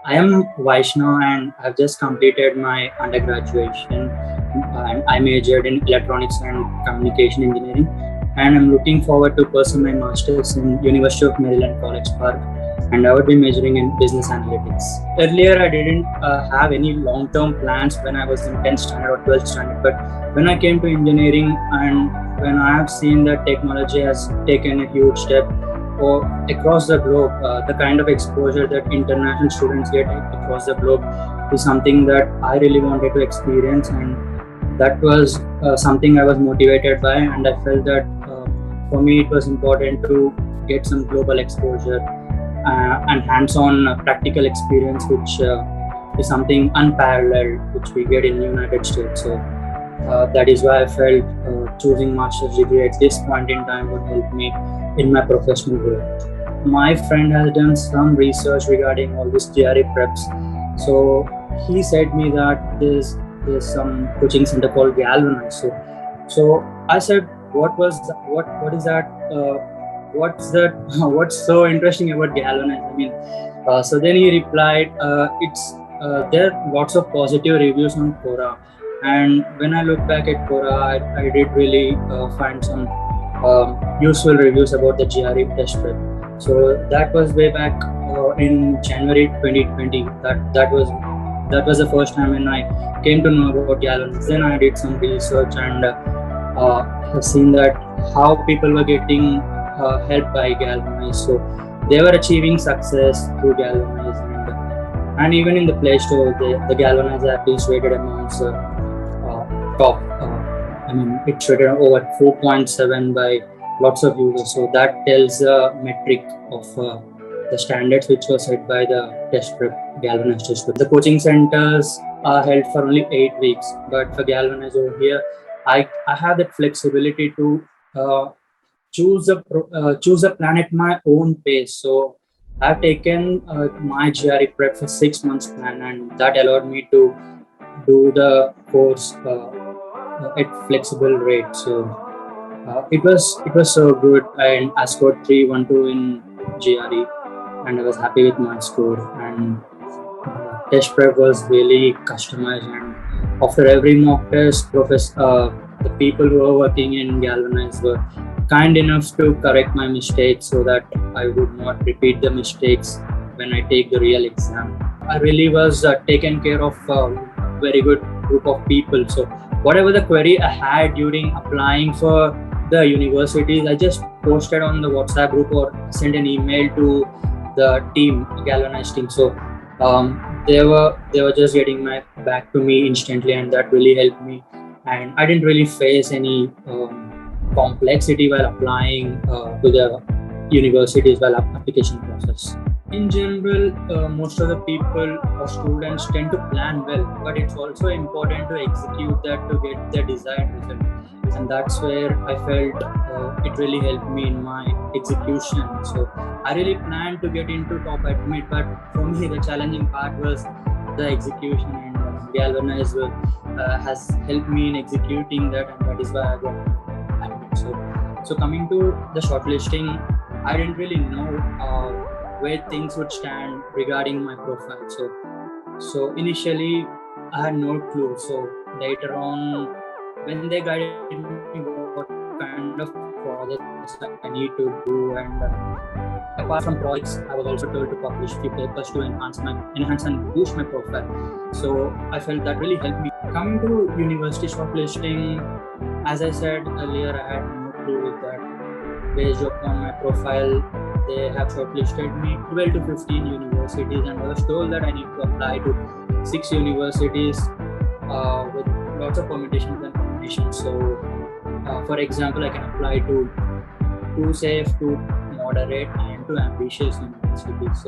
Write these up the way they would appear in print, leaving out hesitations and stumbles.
I am Vaishnav and I've just completed my undergraduation. I majored in electronics and communication engineering, and I'm looking forward to pursue my master's in University of Maryland College Park, and I would be majoring in business analytics. Earlier, I didn't have any long-term plans when I was in 10th standard or 12th standard, but when I came to engineering and when I have seen that technology has taken a huge step or across the globe, the kind of exposure that international students get across the globe is something that I really wanted to experience, and that was something I was motivated by, and I felt that for me it was important to get some global exposure and hands-on practical experience, which is something unparalleled, which we get in the United States. So that is why I felt choosing master's degree at this point in time would help me in my professional growth. My friend has done some research regarding all this GRE preps. So he said me that there's some coaching center called Galvanize. So I said, what is that? What's that? What's so interesting about Galvanize? I mean, so then he replied, there are lots of positive reviews on Quora. And when I look back at Quora, I did really find some useful reviews about the GRE test prep. So that was way back in January 2020. That was the first time when I came to know about Galvanize. Then I did some research and have seen that how people were getting helped by Galvanize. So they were achieving success through Galvanize, and even in the Play Store, the Galvanize app is rated amongst top. It's rated over 4.7 by lots of users. So that tells a metric of the standards which was set by the test prep, Galvanize test prep. The coaching centers are held for only 8 weeks, but for Galvanize over here, I have that flexibility to choose a plan at my own pace. So I've taken my GRE prep for 6 months plan, and that allowed me to do the course at flexible rate. So it was so good, and I scored 312 in GRE, and I was happy with my score. And test prep was really customized, and after every mock test, the people who were working in Galvanize were kind enough to correct my mistakes so that I would not repeat the mistakes when I take the real exam. I really was taken care of a very good group of people. So whatever the query I had during applying for the universities, I just posted on the WhatsApp group or sent an email to the team, Galvanize team. So they were just getting back to me instantly, and that really helped me. And I didn't really face any complexity while applying to the universities while application process. In general, most of the people or students tend to plan well, but it's also important to execute that to get the desired result. And that's where I felt it really helped me in my execution. So I really planned to get into top admit, but for me the challenging part was the execution, and Galvanize has helped me in executing that, and that is why I got admit. So coming to the shortlisting, I didn't really know where things would stand regarding my profile. So initially I had no clue. So later on, when they guided me what kind of projects I need to do, and apart from projects, I was also told to publish few papers to enhance and boost my profile. So I felt that really helped me. Coming to university shortlisting, as I said earlier, I had no clue with that. Based upon my profile, they have shortlisted me 12 to 15 universities, and I was told that I need to apply to 6 universities with lots of permutations and combinations. So for example, I can apply to too safe, too moderate, and too ambitious universities.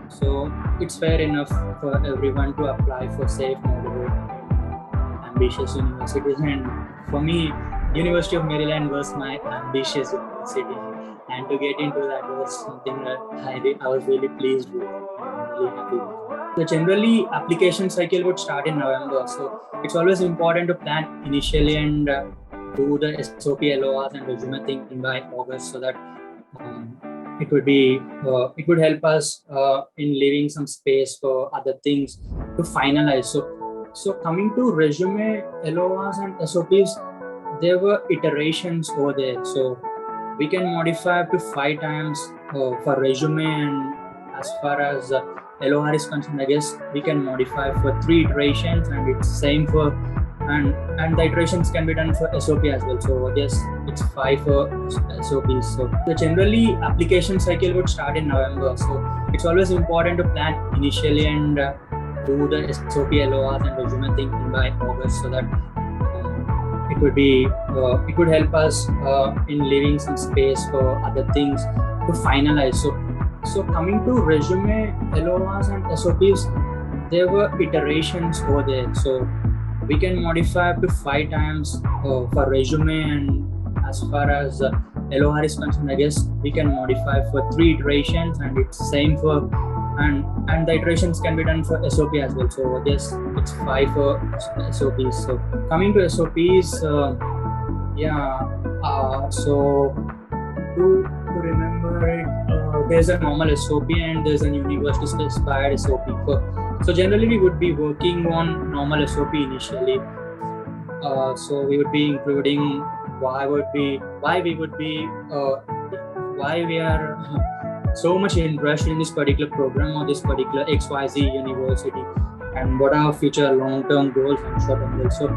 So it's fair enough for everyone to apply for safe, moderate, and ambitious universities. And for me, University of Maryland was my ambitious university, and to get into that was something that I was really pleased with and really happy with. So generally, application cycle would start in November. So it's always important to plan initially and do the SOP, LORs and resume thing by August, so that it would help us in leaving some space for other things to finalize. So coming to resume, LORs and SOPs, there were iterations over there. So we can modify up to 5 times for resume, and as far as LOR is concerned, I guess we can modify for 3 iterations, and it's same for and the iterations can be done for SOP as well. So I guess it's 5 for SOPs. So generally application cycle would start in November. So it's always important to plan initially and do the SOP, LORs and resume thing by August, so that it would help us in leaving some space for other things to finalize. So coming to resume, LORs and SOPs, there were iterations over there. So we can modify up to 5 times for resume, and as far as LOR is concerned, I guess we can modify for 3 iterations, and it's same for and the iterations can be done for SOP as well. So I guess it's 5 for SOPs. So coming to SOPs, so to remember it, there's a normal SOP and there's a university specified SOP. So generally we would be working on normal SOP initially. So we would be including why we are so much interested in this particular program or this particular XYZ university, and what are our future long-term goals and short-term goals. So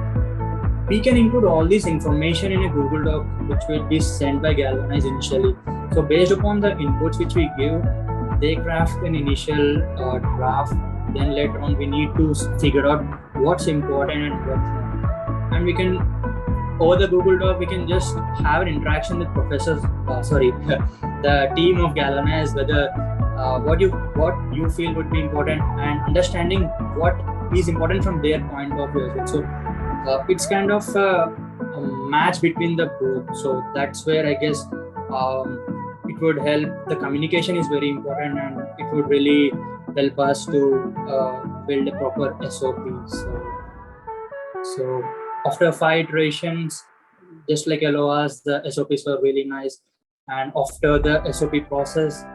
we can include all this information in a Google Doc, which will be sent by Galvanize initially. So based upon the inputs which we give, they craft an initial draft. Then later on, we need to figure out what's important and what's not. And we can, over the Google Doc, we can just have an interaction with professors, the team of Galvanize, whether what you feel would be important, and understanding what is important from their point of view as well. So it's kind of a match between the both. So that's where I guess it would help. The communication is very important, and it would really help us to build a proper SOP. So after 5 iterations, just like LORs, the SOPs were really nice. And after the SOP process,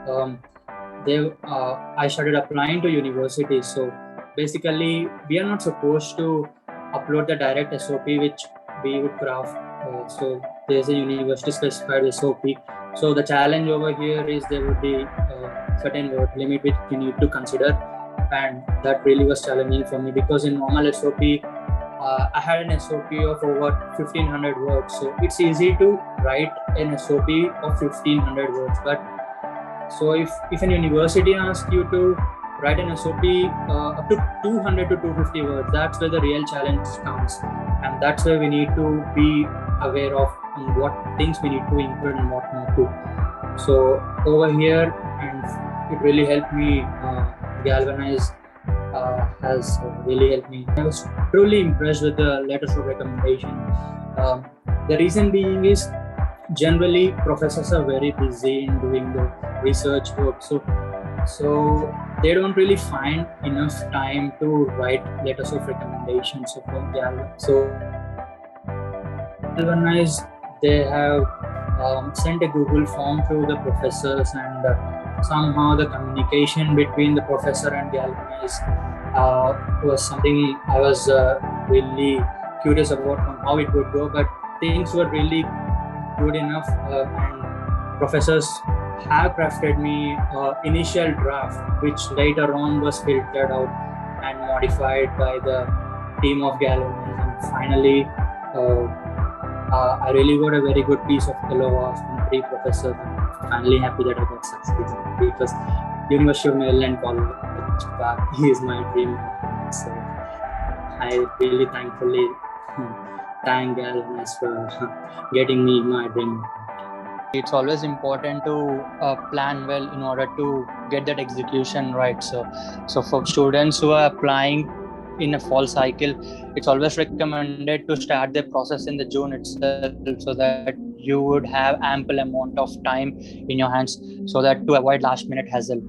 I started applying to universities. So basically, we are not supposed to upload the direct SOP which we would craft. So there's a university specified SOP. So the challenge over here is there would be a certain word limit which you need to consider, and that really was challenging for me, because in normal SOP, I had an SOP of over 1500 words. So it's easy to write an SOP of 1500 words. But so if an university asks you to write an SOP up to 200 to 250 words, that's where the real challenge comes. And that's where we need to be aware of what things we need to include and what not to. So over here, and it really helped me, Galvanize has really helped me. I was truly impressed with the letters of recommendation. The reason being is, generally professors are very busy in doing the research work, so they don't really find enough time to write letters of recommendation. So from Galvanize, they have sent a Google form to the professors, and somehow the communication between the professor and Galvanize was something I was really curious about on how it would go. But things were really good enough, and professors have crafted me initial draft, which later on was filtered out and modified by the team of Galvanize. And finally, I really got a very good piece of LOR from 3 professors. I'm finally happy that I got succeeded, because University of Maryland College Park is my dream. So I really thankfully thank Galvanize for getting me my dream. It's always important to plan well in order to get that execution right. So for students who are applying in a fall cycle, it's always recommended to start the process in the June itself, so that you would have ample amount of time in your hands, so that to avoid last minute hassle.